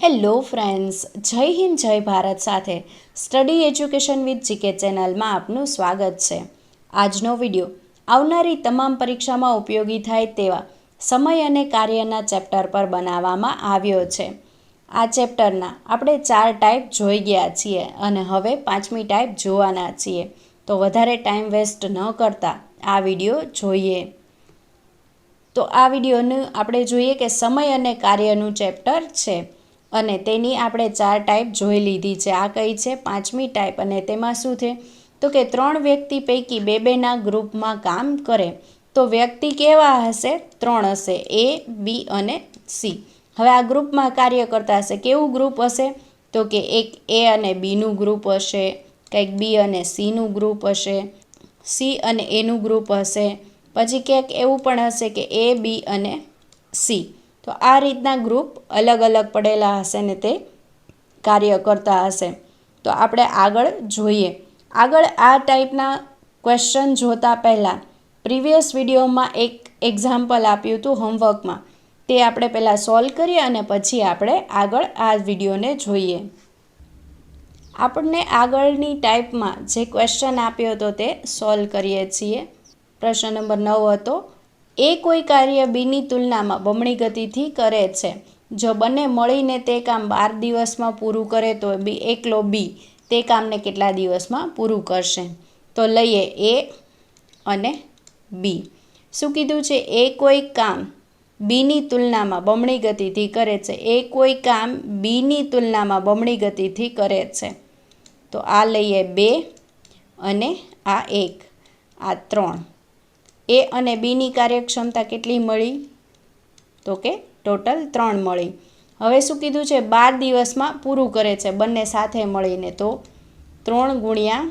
Hello friends, જય હિન્દ જય ભારત સાથે સ્ટડી એજ્યુકેશન વિથ જીકે ચેનલમાં આપનું સ્વાગત છે. આજનો વિડીયો આવનારી તમામ પરીક્ષામાં ઉપયોગી થાય તેવા સમય અને કાર્યના ચેપ્ટર પર બનાવવામાં આવ્યો છે. આ ચેપ્ટરના આપણે 4 ટાઈપ જોઈ ગયા છીએ અને હવે 5મી ટાઈપ જોવાના છીએ. તો વધારે ટાઈમ વેસ્ટ ન કરતા આ વિડીયો જોઈએ. તો આ વિડીયોનું આપણે જોઈએ કે સમય અને કાર્યનું ચેપ્ટર છે અને તેની આપણે 4 ટાઈપ જોઈ લીધી છે. આ કઈ છે? 5મી ટાઈપ. અને તેમાં શું છે તો કે 3 વ્યક્તિ પૈકી બેના ગ્રુપમાં કામ કરે તો વ્યક્તિ કેવા હશે? 3 હશે, એ, બી અને સી. હવે આ ગ્રુપમાં કાર્ય કરતા હશે. કેવું ગ્રુપ હશે? તો કે એક એ અને બીનું ગ્રુપ હશે, કંઈક બી અને સીનું ગ્રુપ હશે, સી અને એનું ગ્રુપ હશે, પછી ક્યાંક એવું પણ હશે કે એ, બી અને સી. તો આ રીતના ગ્રુપ અલગ અલગ પડેલા હશે ને તે કાર્ય કરતા હશે. તો આપણે આગળ જોઈએ. આગળ આ ટાઈપના ક્વેશ્ચન જોતા પહેલાં પ્રીવિયસ વિડીયોમાં એક એક્ઝામ્પલ આપ્યું હતું હોમવર્કમાં, તે આપણે પહેલાં સોલ્વ કરીએ અને પછી આપણે આગળ આ વિડીયોને જોઈએ. આપણને આગળની ટાઈપમાં જે ક્વેશ્ચન આપ્યો હતો તે સોલ્વ કરીએ છીએ. પ્રશ્ન નંબર 9 હતો, એ કોઈ કાર્ય બીની તુલનામાં બમણી ગતિથી કરે છે. જો બંને મળીને તે કામ 12 દિવસમાં પૂરું કરે તો એકલો બી તે કામને કેટલા દિવસમાં પૂરું કરશે? તો લઈએ એ અને બી. શું કીધું છે? એ કોઈ કામ બીની તુલનામાં બમણી ગતિથી કરે છે. એ કોઈ કામ બીની તુલનામાં બમણી ગતિથી કરે છે. તો આ લઈએ 2 અને આ 1, આ 3. એ અને બીની કાર્યક્ષમતા કેટલી મળી? તો કે ટોટલ 3 મળી. હવે શું કીધું છે? 12 દિવસમાં પૂરું કરે છે બંને સાથે મળીને, તો 3 ગુણ્યા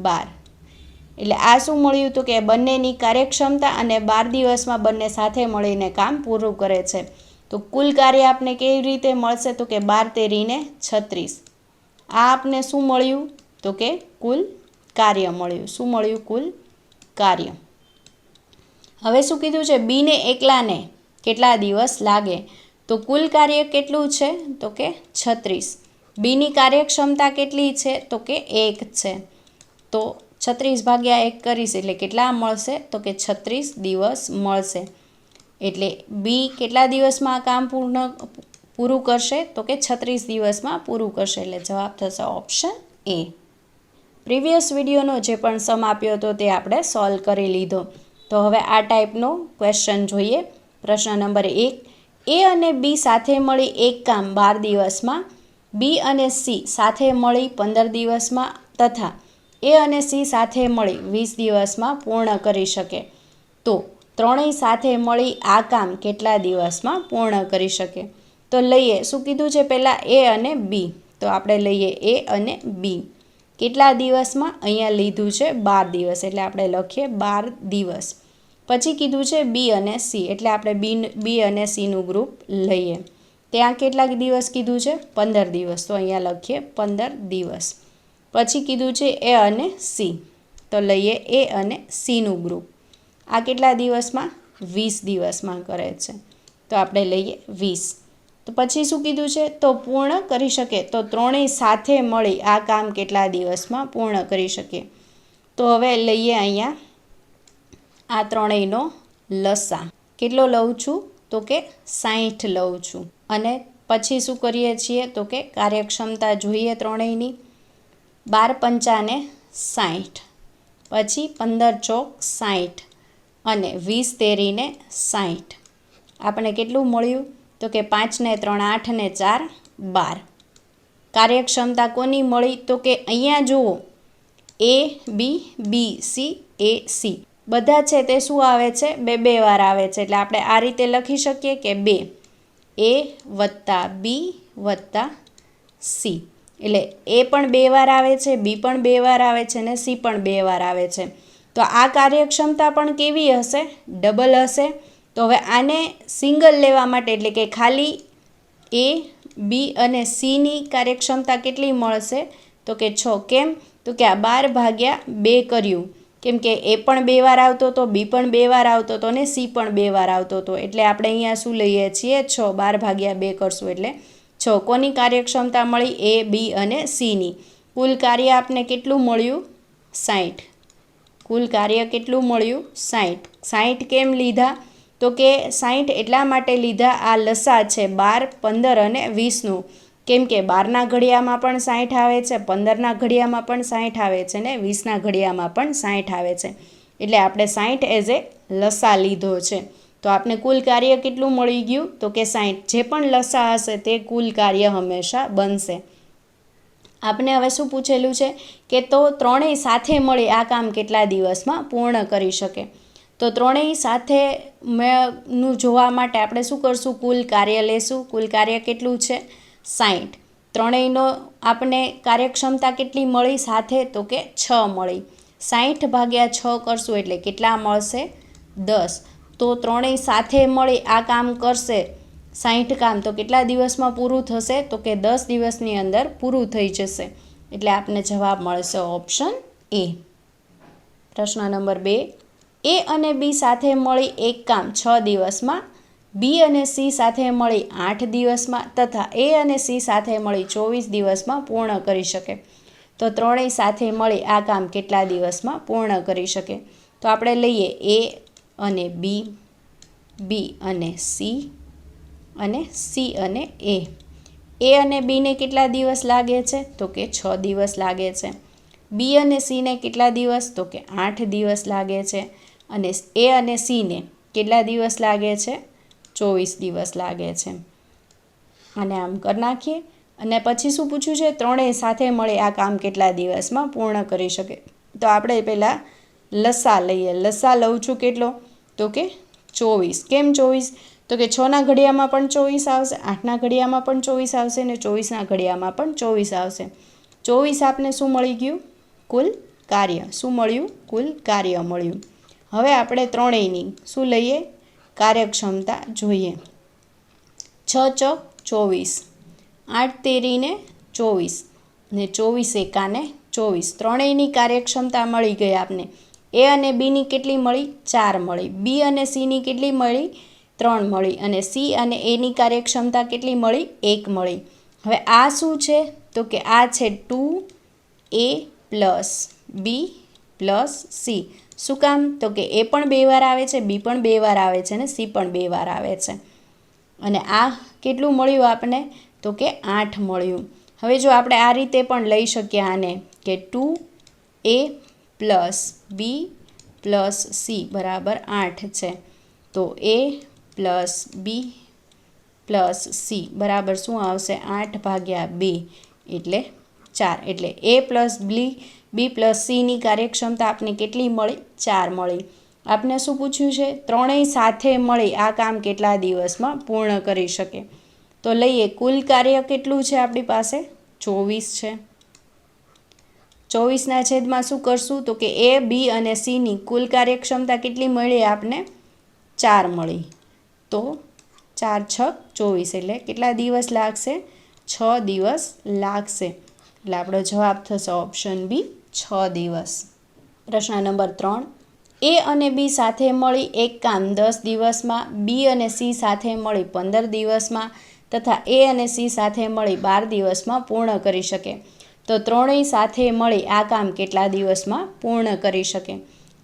12. એટલે આ શું મળ્યું? તો કે બંનેની કાર્યક્ષમતા અને 12 દિવસમાં બંને સાથે મળીને કામ પૂરું કરે છે. તો કુલ કાર્ય આપને કેવી રીતે મળશે? તો કે 12 તેરીને 36. આ આપને શું મળ્યું? તો કે કુલ કાર્ય મળ્યું. શું મળ્યું? કુલ કાર્ય. હવે શું કીધું છે? બીને એકલાને કેટલા દિવસ લાગે? તો કુલ કાર્ય કેટલું છે? તો કે 36. બીની કાર્યક્ષમતા કેટલી છે? તો કે 1 છે. તો 36 ભાગ્યા 1 કરીશ એટલે કેટલા મળશે? તો કે 36 દિવસ મળશે. એટલે બી કેટલા દિવસમાં કામ પૂરું કરશે? તો કે 36 દિવસમાં પૂરું કરશે. એટલે જવાબ થશે ઓપ્શન એ. પ્રીવિયસ વિડીયોનો જે પણ સમ આપ્યો હતો તે આપણે સોલ્વ કરી લીધો. તો હવે આ ટાઈપનો ક્વેશ્ચન જોઈએ. પ્રશ્ન નંબર 1, એ અને બી સાથે મળી એક કામ 12 દિવસમાં, બી અને સી સાથે મળી 15 દિવસમાં તથા એ અને સી સાથે મળી 20 દિવસમાં પૂર્ણ કરી શકે. તો ત્રણેય સાથે મળી આ કામ કેટલા દિવસમાં પૂર્ણ કરી શકે? તો લઈએ, શું કીધું છે પહેલાં? એ અને બી. તો આપણે લઈએ એ અને બી. કેટલા દિવસમાં? અહીંયા લીધું છે 12 દિવસ, એટલે આપણે લખીએ 12 દિવસ. પછી કીધું છે બી અને સી, એટલે આપણે બી અને સીનું ગ્રુપ લઈએ. ત્યાં કેટલાક દિવસ કીધું છે? 15 દિવસ, તો અહીંયા લખીએ 15 દિવસ. પછી કીધું છે એ અને સી, તો લઈએ એ અને સીનું ગ્રુપ. આ કેટલા દિવસમાં? 20 દિવસમાં કરે છે, તો આપણે લઈએ 20. તો પછી શું કીધું છે? તો પૂર્ણ કરી શકે. તો ત્રણેય સાથે મળી આ કામ કેટલા દિવસમાં પૂર્ણ કરી શકે? તો હવે લઈએ અહીંયા આ ત્રણેયનો લસા. કેટલો લઉં છું? તો કે 60 લઉં છું. અને પછી શું કરીએ છીએ? તો કે કાર્યક્ષમતા જોઈએ ત્રણેયની. 12 પંચાને 60, પછી 15 ચોક 60 અને 20 તેરીને 60. આપણે કેટલું મળ્યું? તો કે 5 ને 3 8 ને 4 12. કાર્યક્ષમતા કોની મળી? તો કે અહીંયા જુઓ, એ બી, બી સી, એ સી બધા છે તે શું આવે છે? બે વાર આવે છે. એટલે આપણે આ રીતે લખી શકીએ કે 2 એ વત્તા બી વત્તા સી. એટલે એ પણ 2 વાર આવે છે, બી પણ 2 વાર આવે છે અને સી પણ 2 વાર આવે છે. તો આ કાર્યક્ષમતા પણ કેવી હશે? ડબલ હશે. તો હવે આને સિંગલ લેવા માટે, એટલે કે ખાલી એ બી અને સીની કાર્યક્ષમતા કેટલી મળશે? તો કે 6. કેમ? તો કે આ 12 ભાગ્યા 2 કર્યું. કેમ કે એ પણ 2 વાર આવતો હતો, બી પણ 2 વાર આવતો હતો અને સી પણ 2 વાર આવતો હતો. એટલે આપણે અહીંયા શું લઈએ છીએ? 6. 12 ભાગ્યા 2 કરશું એટલે જો કોની કાર્યક્ષમતા મળી? એ, બી અને સીની. કુલ કાર્ય આપને કેટલું મળ્યું? 60. કુલ કાર્ય કેટલું મળ્યું? 60. 60 કેમ લીધા? તો કે 60 એટલા માટે લીધા, આ લસા છે 12, 15 અને 20નું. કેમ કે 12ના ઘડિયામાં પણ 60 આવે છે, 15ના ઘડિયામાં પણ 60 આવે છે ને 20ના ઘડિયામાં પણ 60 આવે છે. એટલે આપણે 60 એઝ એ લસા લીધો છે. તો આપણે કુલ કાર્ય કેટલું મળી ગયું? તો કે 60. જે પણ લસા હશે તે કુલ કાર્ય હંમેશા બનશે. આપણે હવે શું પૂછેલું છે કે તો ત્રણેય સાથે મળી આ કામ કેટલા દિવસમાં પૂર્ણ કરી શકે? તો ત્રણેય સાથે નું જોવા માટે આપણે શું કરશું? કુલ કાર્ય લેશું. કુલ કાર્ય કેટલું છે? 60. ત્રણેયનો આપણે કાર્યક્ષમતા કેટલી મળી સાથે? તો કે 6 મળી. 60 ભાગ્યા 6 કરશું એટલે કેટલા મળશે? 10. તો ત્રણેય સાથે મળી આ કામ કરશે 60 કામ, તો કેટલા દિવસમાં પૂરું થશે? તો કે 10 દિવસની અંદર પૂરું થઈ જશે. એટલે આપને જવાબ મળશે ઓપ્શન એ. પ્રશ્ન નંબર 2. એ અને બી સાથે મળી એક કામ 6 દિવસમાં, બી અને સી સાથે મળી 8 દિવસમાં તથા એ અને સી સાથે મળી 24 દિવસમાં પૂર્ણ કરી શકે. તો ત્રણેય સાથે મળી આ કામ કેટલા દિવસમાં પૂર્ણ કરી શકે? તો આપણે લઈએ એ અને બી, બી અને સી અને સી અને એ. એ અને બીને કેટલા દિવસ લાગે છે? તો કે 6 દિવસ લાગે છે. બી અને સીને કેટલા દિવસ? તો કે 8 દિવસ લાગે છે. અને એ અને સીને કેટલા દિવસ લાગે છે? 24 દિવસ લાગે છે. અને આમ કરી નાખીએ. અને પછી શું પૂછ્યું છે? ત્રણેય સાથે મળી આ કામ કેટલા દિવસમાં પૂર્ણ કરી શકે? તો આપણે પહેલાં લસા લઈએ. લસા લઉં છું કેટલો? તો કે 24. કેમ 24? તો કે 6ના ઘડિયામાં પણ 24 આવશે, 8ના ઘડિયામાં પણ 24 આવશે અને 24ના ઘડિયામાં પણ 24 આવશે. 24 આપને શું મળી ગયું? કુલ કાર્ય. શું મળ્યું? કુલ કાર્ય મળ્યું. હવે આપણે ત્રણેયની શું લઈએ? કાર્યક્ષમતા જોઈએ. 6 ચોક 24, 8 તેરીને 24 ને 24 એકાને 24. ત્રણેયની કાર્યક્ષમતા મળી ગઈ આપને. એ અને બીની કેટલી મળી? 4 મળી. બી અને સીની કેટલી મળી? 3 મળી. અને સી અને એની કાર્યક્ષમતા કેટલી મળી? 1 મળી. હવે આ શું છે? તો કે આ છે 2a પ્લસ બી પ્લસ સી. શું કામ? તો કે એ પણ 2 વાર આવે છે, બી પણ 2 વાર આવે છે અને સી પણ 2 વાર આવે છે. અને આ કેટલું મળ્યું આપણને? તો કે 8 મળ્યું. હવે જો આપણે આ રીતે પણ લઈ શકીએ આને કે 2a પ્લસ બી પ્લસ સી બરાબર 8 છે. તો એ પ્લસ બી પ્લસ સી બરાબર શું આવશે? 8 ભાગ્યા 2 એટલે 4. એટલે એ પ્લસ બી પ્લસ સીની કાર્યક્ષમતા આપને કેટલી મળી? 4 મળી. આપને શું પૂછ્યું છે? ત્રણેય સાથે મળી આ કામ કેટલા દિવસમાં પૂર્ણ કરી શકે? તો લઈએ કુલ કાર્ય કેટલું છે આપણી પાસે? 24 છે. 24ના છેદમાં શું કરશું? તો કે એ, બી અને સીની કુલ કાર્યક્ષમતા કેટલી મળી આપને? 4 મળી. તો 4 છક 24 એટલે કેટલા દિવસ લાગશે? 6 દિવસ લાગશે. એટલે આપણો જવાબ થશે ઓપ્શન બી, 6 દિવસ. પ્રશ્ન નંબર 3. એ અને બી સાથે મળી એક કામ 10 દિવસમાં, બી અને સી સાથે મળી 15 દિવસમાં તથા એ અને સી સાથે મળી 12 દિવસમાં પૂર્ણ કરી શકે. તો ત્રણેય સાથે મળી આ કામ કેટલા દિવસમાં પૂર્ણ કરી શકે?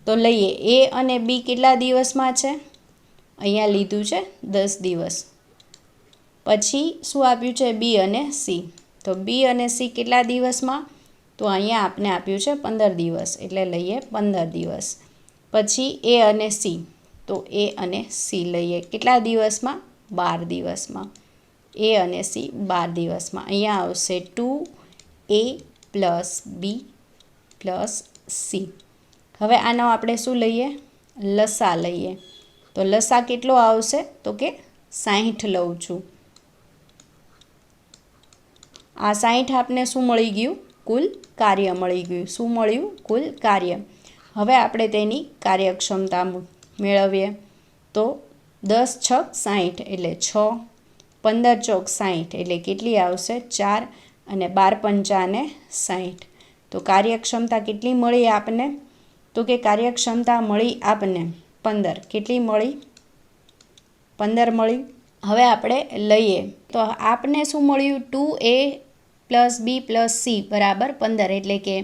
તો લઈએ એ અને બી કેટલા દિવસમાં છે? અહીંયા લીધું છે 10 દિવસ. પછી શું આપ્યું છે? બી અને સી. તો બી અને સી કેટલા દિવસમાં? તો અહીંયા આપને આપ્યું છે 15 દિવસ એટલે લઈએ 15 દિવસ. પછી એ અને સી. તો એ અને સી લઈએ કેટલા દિવસમાં? 12 દિવસમાં. એ અને સી 12 દિવસમાં. અહીંયા આવશે 2a પ્લસ બી પ્લસ સી. હવે આનો આપણે શું લઈએ? લસા લઈએ. તો લસા કેટલો આવશે? તો કે 60 લઉં છું. આ 60 આપને શું મળી ગયું? કુલ કાર્ય મળી ગયું. શું મળ્યું? કુલ કાર્ય. હવે આપણે તેની કાર્યક્ષમતા મેળવીએ. તો 10 છક 60 એટલે 6, 15 ચોક 60 એટલે કેટલી આવશે? 4 અને 12 પંચાને 60. તો કાર્યક્ષમતા કેટલી મળી આપને? તો કે કાર્યક્ષમતા મળી આપને 15. કેટલી મળી? 15 મળી. હવે આપણે લઈએ તો આપને શું મળ્યું 2a + b + c બરાબર 15, એટલે કે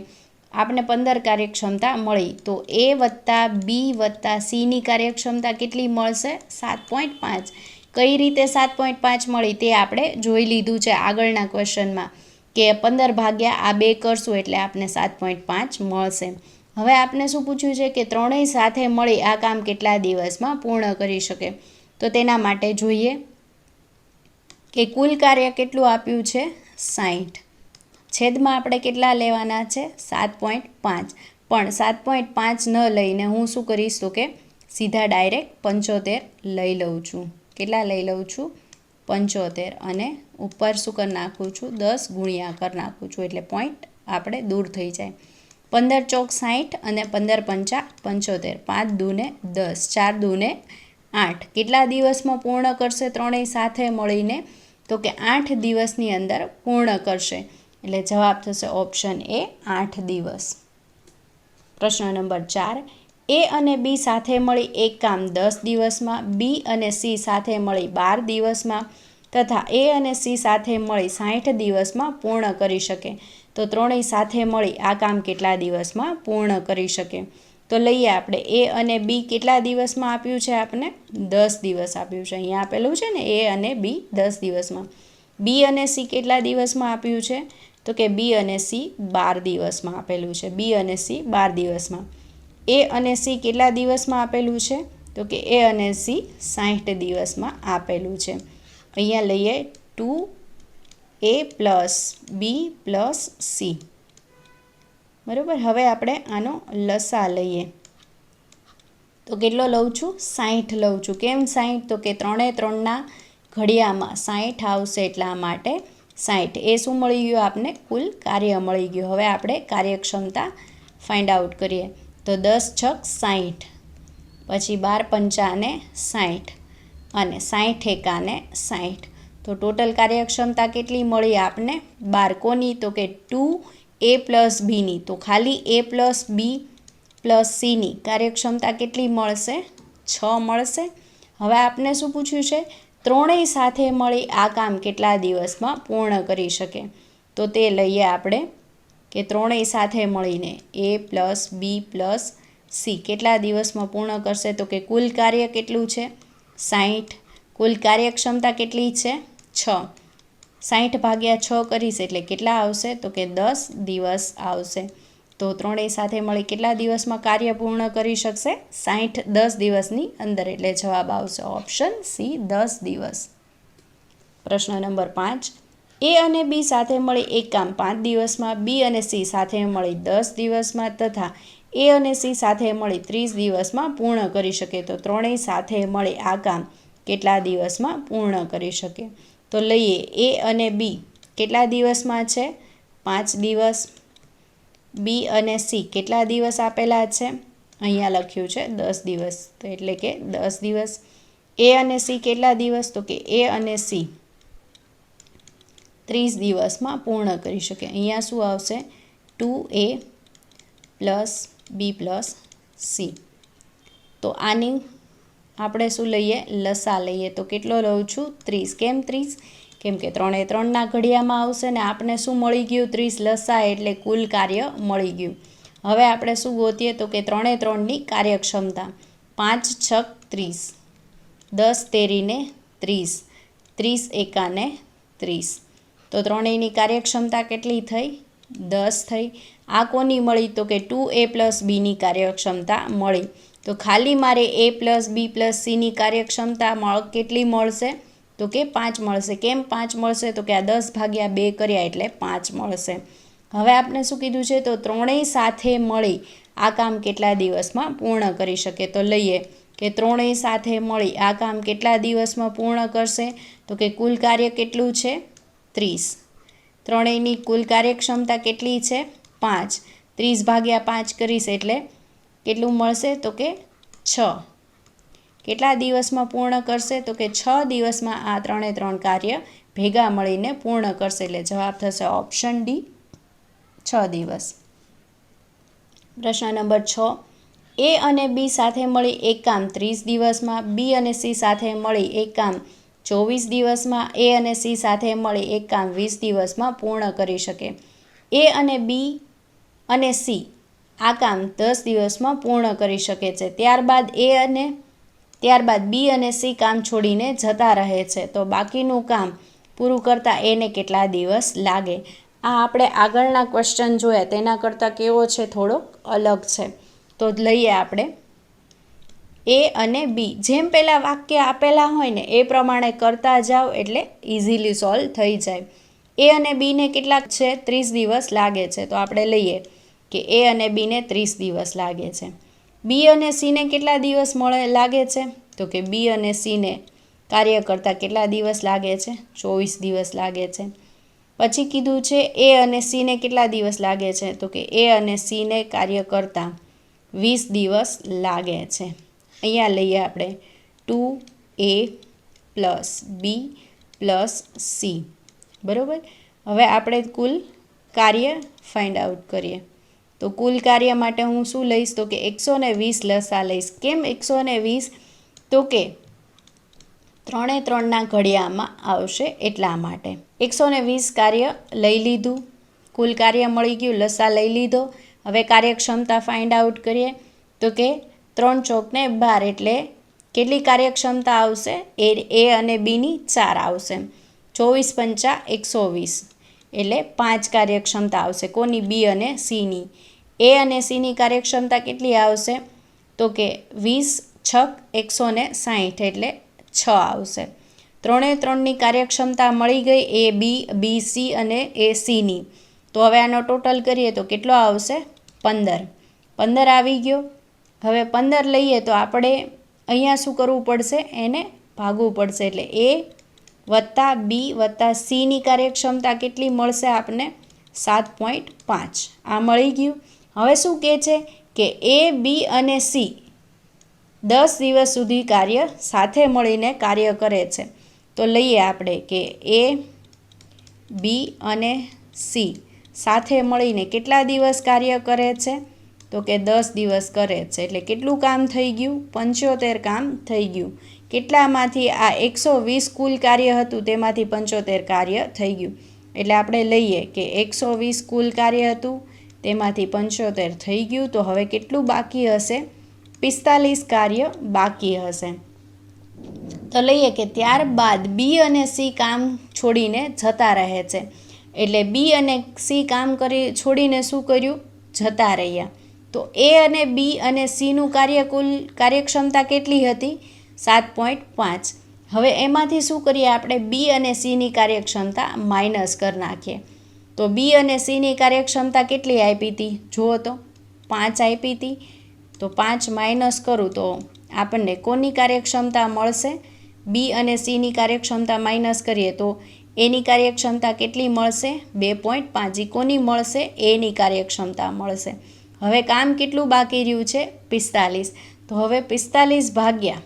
આપણે 15 કાર્યક્ષમતા મળી. તો a + b + c ની કાર્યક્ષમતા કેટલી મળશે? 7.5. કઈ રીતે 7.5 મળી તે આપણે જોઈ લીધું છે આગળના ક્વેશ્ચનમાં, કે 15 ભાગ્યા આ 2 કરશું એટલે આપણે 7.5 મળશે. હવે આપને શું પૂછ્યું છે કે ત્રણેય સાથે મળી આ કામ કેટલા દિવસમાં પૂર્ણ કરી શકે? તો તેના માટે જોઈએ કે કુલ કાર્ય કેટલું આપ્યું છે? 60. છેદમાં આપણે કેટલા લેવાના છે? 7.5. પણ 7.5 ન લઈને હું શું કરીશ તો કે સીધા ડાયરેક્ટ 75 લઈ લઉં છું. કેટલા લઈ લઉં છું? 75. અને ઉપર શું કરી નાખું છું? 10 ગુણ્યા કરી નાખું છું, એટલે પોઈન્ટ આપણે દૂર થઈ જાય. 15 ચોક 60 અને 15 પંચા 75. 5 દૂને 10, 4 દૂને 8. કેટલા દિવસમાં પૂર્ણ કરશે ત્રણેય સાથે મળીને? તો કે 8 દિવસની અંદર પૂર્ણ કરશે. એટલે જવાબ થશે ઓપ્શન એ, 8 દિવસ. પ્રશ્ન નંબર 4. એ અને બી સાથે મળી એક કામ 10 દિવસમાં, બી અને સી સાથે મળી 12 દિવસમાં તથા એ અને સી સાથે મળી 60 દિવસમાં પૂર્ણ કરી શકે. તો ત્રણેય સાથે મળી આ કામ કેટલા દિવસમાં પૂર્ણ કરી શકે? તો લઈએ આપણે એ અને બી કેટલા દિવસમાં આપ્યું છે? આપણે 10 દિવસ આપ્યું છે. અહીંયા આપેલું છે ને એ અને બી 10 દિવસમાં. બી અને સી કેટલા દિવસમાં આપ્યું છે? તો કે બી અને સી 12 દિવસમાં આપેલું છે. બી અને સી 12 દિવસમાં. એ અને સી કેટલા દિવસમાં આપેલું છે? તો કે એ અને સી 60 દિવસમાં આપેલું છે. અહીંયા લઈએ 2a + b + c. બરાબર. હવે આપણે આનો લસા લઈએ તો કેટલો લઉં છું? 60 લઉં છું. કેમ 60? તો કે 3 એ 3ના ઘડિયામાં 60 આવશે એટલા માટે 60. એ શું મળી ગયું આપને? કુલ કાર્ય મળી ગયું. હવે આપણે કાર્યક્ષમતા ફાઇન્ડ આઉટ કરીએ તો 10 છક 60, પછી 12 પંચાને 60 અને 60 એકાને 60. તો ટોટલ કાર્યક્ષમતા કેટલી મળી આપને? 12. કોની? તો કે 2a + bની. તો ખાલી a + b + cની કાર્યક્ષમતા કેટલી મળશે? 6 મળશે. હવે આપને શું પૂછ્યું છે? ત્રણેય સાથે મળી આ કામ કેટલા દિવસમાં પૂર્ણ કરી શકે? તો તે લઈએ આપણે કે ત્રણેય સાથે મળીને a + b + c કેટલા દિવસમાં પૂર્ણ કરશે? તો કે કુલ કાર્ય કેટલું છે? 60. કુલ કાર્યક્ષમતા કેટલી છે? 6. 60 ભાગ્યા 6 કરીશ એટલે કેટલા આવશે? તો કે 10 દિવસ આવશે. તો ત્રણેય સાથે મળી કેટલા દિવસમાં કાર્ય પૂર્ણ કરી શકશે? 60 10 દિવસની અંદર. એટલે જવાબ આવશે ઓપ્શન સી, 10 દિવસ. પ્રશ્ન નંબર 5. એ અને બી સાથે મળી એક કામ 5 દિવસમાં, બી અને સી સાથે મળી 10 દિવસમાં તથા એ અને સી સાથે મળી 30 દિવસમાં પૂર્ણ કરી શકે. તો ત્રણેય સાથે મળી આ કામ કેટલા દિવસમાં પૂર્ણ કરી શકે? તો લઈએ એ અને બી કેટલા દિવસમાં છે? 5 દિવસ. બી અને સી કેટલા દિવસ આપેલા છે? અહીંયા લખ્યું છે 10 દિવસ, તો એટલે કે 10 દિવસ. એ અને સી કેટલા દિવસ? તો કે એ અને સી 30 દિવસમાં પૂર્ણ કરી શકે. અહીંયા શું આવશે? 2a + b + c. તો આની આપણે શું લઈએ? લસા લઈએ. તો કેટલો લઉં છું? 30. કેમ 30? કેમ કે 3 એ 3ના ઘડિયામાં આવશે ને આપણે શું મળી ગયું? 30 લસા એટલે કુલ કાર્ય મળી ગયું. હવે આપણે શું ગોતીએ? તો કે 3 એ 3ની કાર્યક્ષમતા. 5 છક 30, 10 તેરીને 30, 30 એકાને 30. તો ત્રણેયની કાર્યક્ષમતા કેટલી થઈ? 10 થઈ. આ કોની મળી? તો કે 2a + bની કાર્યક્ષમતા મળી. તો ખાલી મારે a + b + cની કાર્યક્ષમતા કેટલી મળશે? તો કે 5 મળશે. કેમ 5 મળશે? તો કે આ 10 ભાગ્યા 2 કર્યા એટલે 5 મળશે. હવે આપણે શું કીધું છે? તો ત્રણેય સાથે મળી આ કામ કેટલા દિવસમાં પૂર્ણ કરી શકે? તો લઈએ કે ત્રણેય સાથે મળી આ કામ કેટલા દિવસમાં પૂર્ણ કરશે? તો કે કુલ કાર્ય કેટલું છે? 30. ત્રણેયની કુલ કાર્યક્ષમતા કેટલી છે? 5. 30 ભાગ્યા 5 કરીશ એટલે કેટલું મળશે? તો કે 6. કેટલા દિવસમાં પૂર્ણ કરશે? તો કે 6 દિવસમાં આ 3 એ 3 કાર્ય ભેગા મળીને પૂર્ણ કરશે. એટલે જવાબ થશે ઓપ્શન ડી, 6 દિવસ. પ્રશ્ન નંબર 6. એ અને બી સાથે મળી એક કામ 30 દિવસમાં, બી અને સી સાથે મળી એક કામ 24 દિવસમાં એ અને સી સાથે મળી એક કામ 20 દિવસમાં પૂર્ણ કરી શકે. એ અને બી અને સી આ કામ 10 દિવસમાં પૂર્ણ કરી શકે છે. ત્યારબાદ બી અને સી કામ છોડીને જતા રહે છે, તો બાકીનું કામ પૂરું કરતાં એને કેટલા દિવસ લાગે. આ આપણે આગળના ક્વેશ્ચન જોયા તેના કરતાં કેવો છે, થોડોક અલગ છે. તો લઈએ આપણે એ અને બી. જેમ પહેલાં વાક્ય આપેલા હોય ને એ પ્રમાણે કરતા જાઓ એટલે ઇઝીલી સોલ્વ થઈ જાય. એ અને બીને કેટલાક છે 30 દિવસ લાગે છે, તો આપણે લઈએ કે એ અને બીને 30 દિવસ લાગે છે. બી અને સીને કેટલા દિવસ લાગે છે, તો કે બી અને સીને કાર્ય કરતાં કેટલા દિવસ લાગે છે, 24 દિવસ લાગે છે. પછી કીધું છે એ અને સીને કેટલા દિવસ લાગે છે, તો કે એ અને સીને કાર્ય કરતાં 20 દિવસ લાગે છે. અહીંયા લઈએ આપણે 2a પ્લસ બી પ્લસ સી, બરાબર. હવે આપણે કુલ કાર્ય ફાઇન્ડ આઉટ કરીએ. તો કુલ કાર્ય માટે હું શું લઈશ, તો કે 120 લસા લઈશ. કેમ 120? તો કે 3 એ 3ના ઘડિયામાં આવશે એટલા માટે 120 કાર્ય લઈ લીધું. કુલ કાર્ય મળી ગયું, લસા લઈ લીધો. હવે કાર્યક્ષમતા ફાઇન્ડ આઉટ કરીએ. તો કે 3 ચોકને 12 એટલે કેટલી કાર્યક્ષમતા આવશે, એ અને બીની 4 આવશે. 24 પંચા 120 એટલે 5 કાર્યક્ષમતા આવશે. કોની? બી અને સીની. એ અને સીની કાર્યક્ષમતા કેટલી આવશે, તો કે 20 છક 160 એટલે 6 આવશે. 3 એ 3ની કાર્યક્ષમતા મળી ગઈ, એ બી સી અને એ સીની. તો હવે આનો ટોટલ કરીએ તો કેટલો આવશે? 15 આવી ગયો. હવે 15 લઈએ તો આપણે અહીંયા શું કરવું પડશે, એને ભાગવું પડશે. એટલે એ વત્તા બી વત્તા સીની કાર્યક્ષમતા કેટલી મળશે આપણને? 7.5. આ મળી ગયું. હવે શું કહે છે કે એ બી અને સી 10 દિવસ સુધી કાર્ય સાથે મળીને કાર્ય કરે છે. તો લઈએ આપણે કે એ બી અને સી સાથે મળીને કેટલા દિવસ કાર્ય કરે છે, તો કે 10 દિવસ કરે છે. એટલે કેટલું કામ થઈ ગયું? 75 કામ થઈ ગયું. કેટલામાંથી? આ 120 કુલ કાર્ય હતું તેમાંથી 75 કાર્ય થઈ ગયું. એટલે આપણે લઈએ કે 120 કુલ કાર્ય હતું તેમાંથી 75 થઈ ગયું. તો હવે કેટલું બાકી હશે? 45 કાર્ય બાકી હશે. તો લઈએ કે ત્યારબાદ બી અને સી કામ છોડીને જતા રહે છે. એટલે બી અને સી કામ છોડીને શું કર્યું? જતા રહ્યા. તો એ અને બી અને સીનું કાર્યક્ષમતા કેટલી હતી? 7.5. હવે એમાંથી શું કરીએ આપણે? બી અને સીની કાર્યક્ષમતા માઇનસ કરી નાખીએ. તો બી અને સીની કાર્યક્ષમતા કેટલી આપી હતી? જુઓ તો 5 આપી હતી. તો 5 માઇનસ કરું તો આપણને કોની કાર્યક્ષમતા મળશે? બી અને સીની કાર્યક્ષમતા માઇનસ કરીએ તો એની કાર્યક્ષમતા કેટલી મળશે? 2.5. કોની મળશે? એની કાર્યક્ષમતા મળશે. હવે કામ કેટલું બાકી રહ્યું છે? 45. તો હવે 45 ભાગ્યા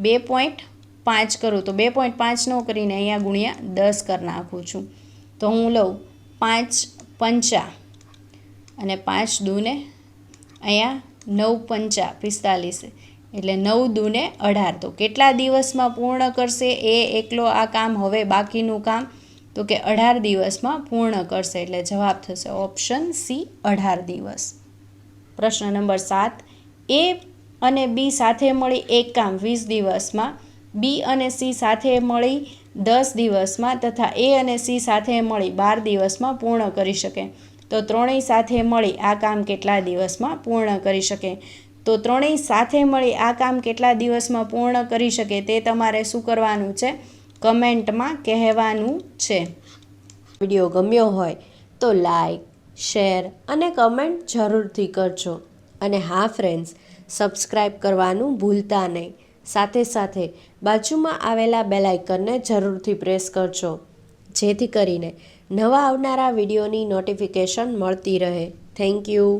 2.5 કરું તો 2.5 ન કરીને અહીંયા ગુણ્યા 10 કરી નાખું છું. તો હું લઉં 5 પંચા અને 5 દૂને અહીંયા 9 પંચા 45 એટલે 9 દૂને 18. તો કેટલા દિવસમાં પૂર્ણ કરશે એ એકલો આ કામ? હવે બાકીનું કામ તો કે 18 દિવસમાં પૂર્ણ કરશે. એટલે જવાબ થશે ઓપ્શન સી, 18 દિવસ. પ્રશ્ન નંબર 7. એ અને બી સાથે મળી એક કામ 20 દિવસમાં, બી અને સી સાથે મળી 10 દિવસમાં તથા એ અને સી સાથે મળી 12 દિવસમાં પૂર્ણ કરી શકે. તો ત્રણેય સાથે મળી આ કામ કેટલા દિવસમાં પૂર્ણ કરી શકે? તો ત્રણેય સાથે મળી આ કામ કેટલા દિવસમાં પૂર્ણ કરી શકે તે તમારે શું કરવાનું છે? કમેન્ટમાં કહેવાનું છે. વિડીયો ગમ્યો હોય તો લાઈક, શેર અને કમેન્ટ જરૂરથી કરજો. અને હા ફ્રેન્ડ્સ, સબસ્ક્રાઈબ કરવાનું ભૂલતા નહીં. સાથે સાથે બાજુમાં આવેલા બેલ આઇકનને જરૂરથી પ્રેસ કરજો, જેથી કરીને નવા આવનારા વિડીયોની નોટિફિકેશન મળતી રહે. Thank you.